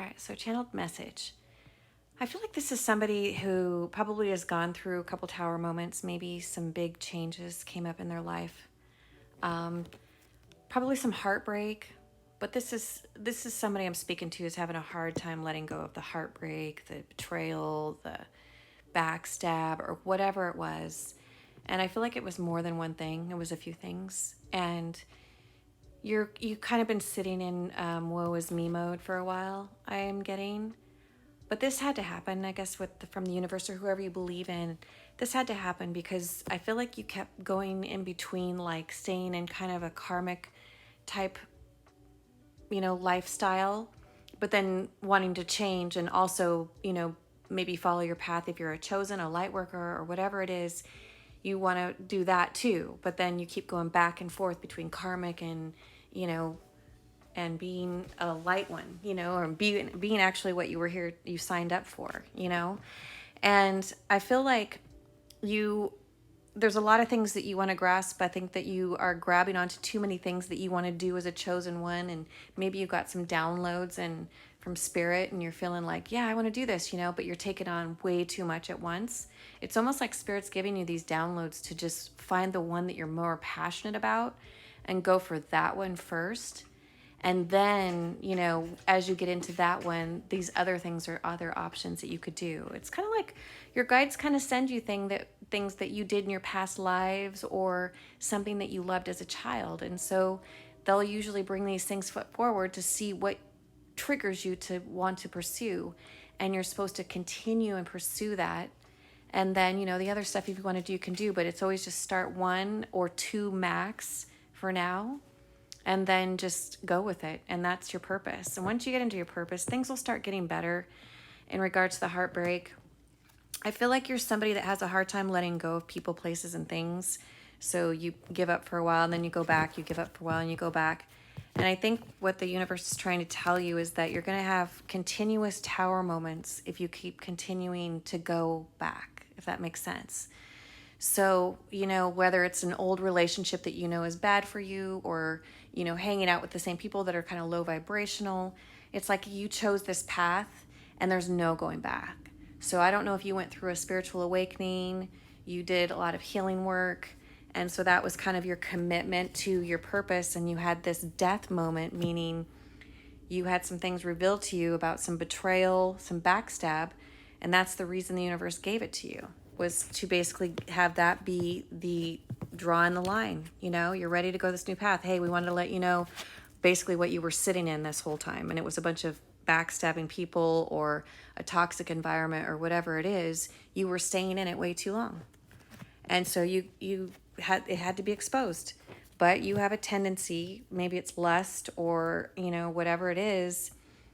All right, so channeled message. I feel like this is somebody who probably has gone through a couple tower moments. Maybe some big changes came up in their life. Um, Probably some heartbreak. But this is somebody I'm speaking to is having a hard time letting go of the heartbreak, the betrayal, the backstab, or whatever it was. And I feel like it was more than one thing. It was a few things. And you kind of been sitting in woe is me mode for a while. I am getting. But this had to happen, I guess, from the universe or whoever you believe in. This had to happen because I feel like you kept going in between, like staying in kind of a karmic type, lifestyle, but then wanting to change and also, maybe follow your path if you're a chosen, a light worker, or whatever it is. You want to do that too, but then you keep going back and forth between karmic and, you know, and being a light one, or being actually what you signed up for, And I feel like you there's a lot of things that you want to grasp. I think that you are grabbing onto too many things that you want to do as a chosen one, and maybe you got some downloads and from spirit and you're feeling like, yeah, I want to do this, but you're taking on way too much at once. It's almost like spirit's giving you these downloads to just find the one that you're more passionate about and go for that one first. And then, as you get into that one, these other things are other options that you could do. It's kind of like your guides kind of send you things that you did in your past lives or something that you loved as a child. And so they'll usually bring these things forward to see what triggers you to want to pursue. And you're supposed to continue and pursue that. And then, the other stuff if you want to do, you can do, but it's always just start one or two max for now and then just go with it. And that's your purpose. And once you get into your purpose, things will start getting better in regards to the heartbreak. I feel like you're somebody that has a hard time letting go of people, places, and things. So you give up for a while and then you go back, you give up for a while and you go back. And I think what the universe is trying to tell you is that you're going to have continuous tower moments if you keep continuing to go back, if that makes sense. So, whether it's an old relationship that is bad for you or, hanging out with the same people that are kind of low vibrational, it's like you chose this path and there's no going back. So I don't know if you went through a spiritual awakening, you did a lot of healing work, and so that was kind of your commitment to your purpose, and you had this death moment, meaning you had some things revealed to you about some betrayal, some backstab, and that's the reason the universe gave it to you, was to basically have that be the draw in the line. You're ready to go this new path. Hey, we wanted to let you know basically what you were sitting in this whole time. And it was a bunch of backstabbing people or a toxic environment or whatever it is. You were staying in it way too long. And so it had to be exposed. But you have a tendency, maybe it's lust or, whatever it is,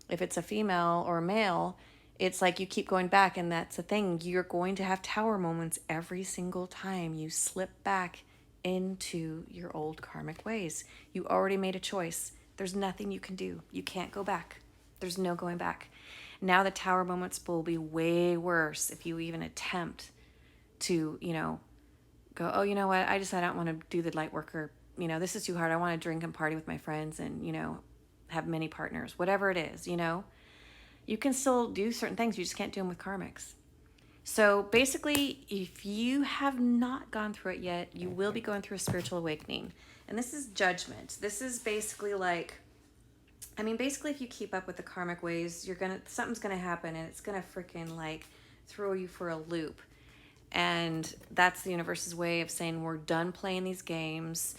if it's a female or a male, it's like you keep going back, and that's the thing. You're going to have tower moments every single time you slip back into your old karmic ways. You already made a choice. There's nothing you can do. You can't go back. There's no going back. Now the tower moments will be way worse if you even attempt to, go, oh, you know what? I don't want to do the light worker. This is too hard. I want to drink and party with my friends and, have many partners, whatever it is, You can still do certain things. You just can't do them with karmics. So basically, if you have not gone through it yet, you will be going through a spiritual awakening. And this is judgment. This is basically basically if you keep up with the karmic ways, something's gonna happen and it's gonna freaking throw you for a loop. And that's the universe's way of saying we're done playing these games.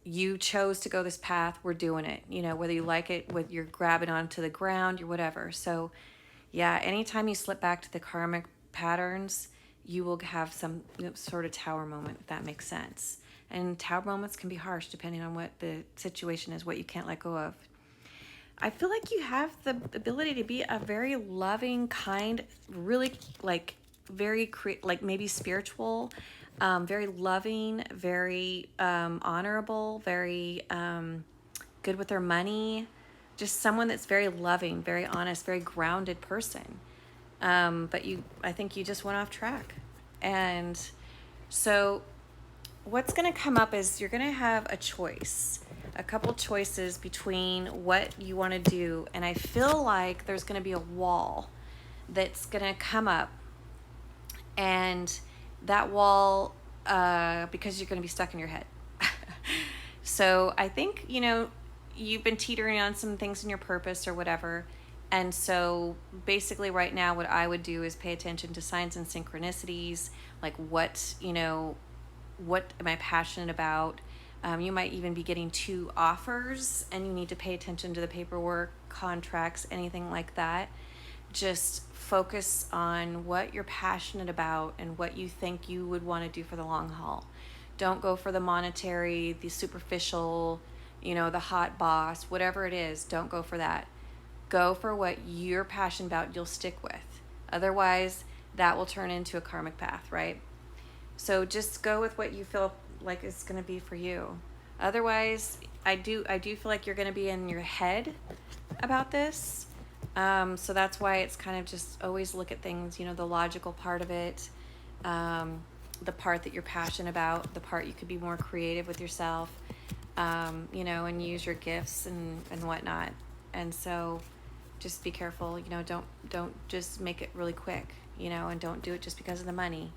You chose to go this path, we're doing it. Whether you like it, whether you're grabbing onto the ground, you're whatever. So yeah, anytime you slip back to the karmic patterns, you will have some sort of tower moment, if that makes sense. And tower moments can be harsh depending on what the situation is, what you can't let go of. I feel like you have the ability to be a very loving, kind, really very maybe spiritual, very loving, very honorable, very good with their money, just someone that's very loving, very honest, very grounded person. But I think you just went off track. And so what's going to come up is you're going to have a choice. a couple choices between what you want to do, and I feel like there's going to be a wall that's going to come up, and that wall, because you're going to be stuck in your head. So I think, you've been teetering on some things in your purpose or whatever. And so basically right now what I would do is pay attention to signs and synchronicities, like what am I passionate about? You might even be getting 2 offers and you need to pay attention to the paperwork, contracts, anything like that. Just focus on what you're passionate about and what you think you would want to do for the long haul. Don't go for the monetary, the superficial, the hot boss, whatever it is. Don't go for that. Go for what you're passionate about, you'll stick with. Otherwise, that will turn into a karmic path, right? So just go with what you feel like is going to be for you. Otherwise, I do feel like you're going to be in your head about this. So that's why it's kind of just always look at things, the logical part of it, the part that you're passionate about, the part you could be more creative with yourself, and use your gifts and whatnot. And so just be careful, don't just make it really quick, and don't do it just because of the money.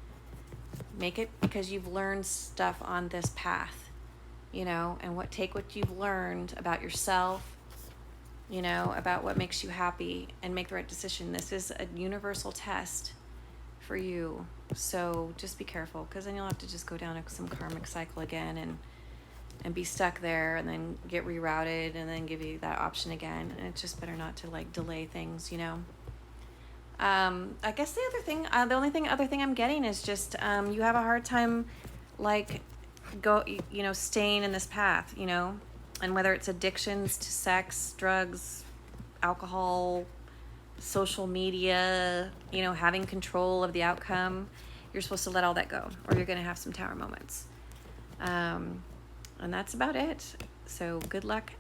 Make it because you've learned stuff on this path, and take what you've learned about yourself, about what makes you happy, and make the right decision. This is a universal test for you. So just be careful, because then you'll have to just go down some karmic cycle again and be stuck there, and then get rerouted, and then give you that option again. And it's just better not to delay things, I guess the other thing I'm getting is just you have a hard time staying in this path, and whether it's addictions to sex, drugs, alcohol, social media, having control of the outcome, you're supposed to let all that go, or you're going to have some tower moments. And that's about it. So good luck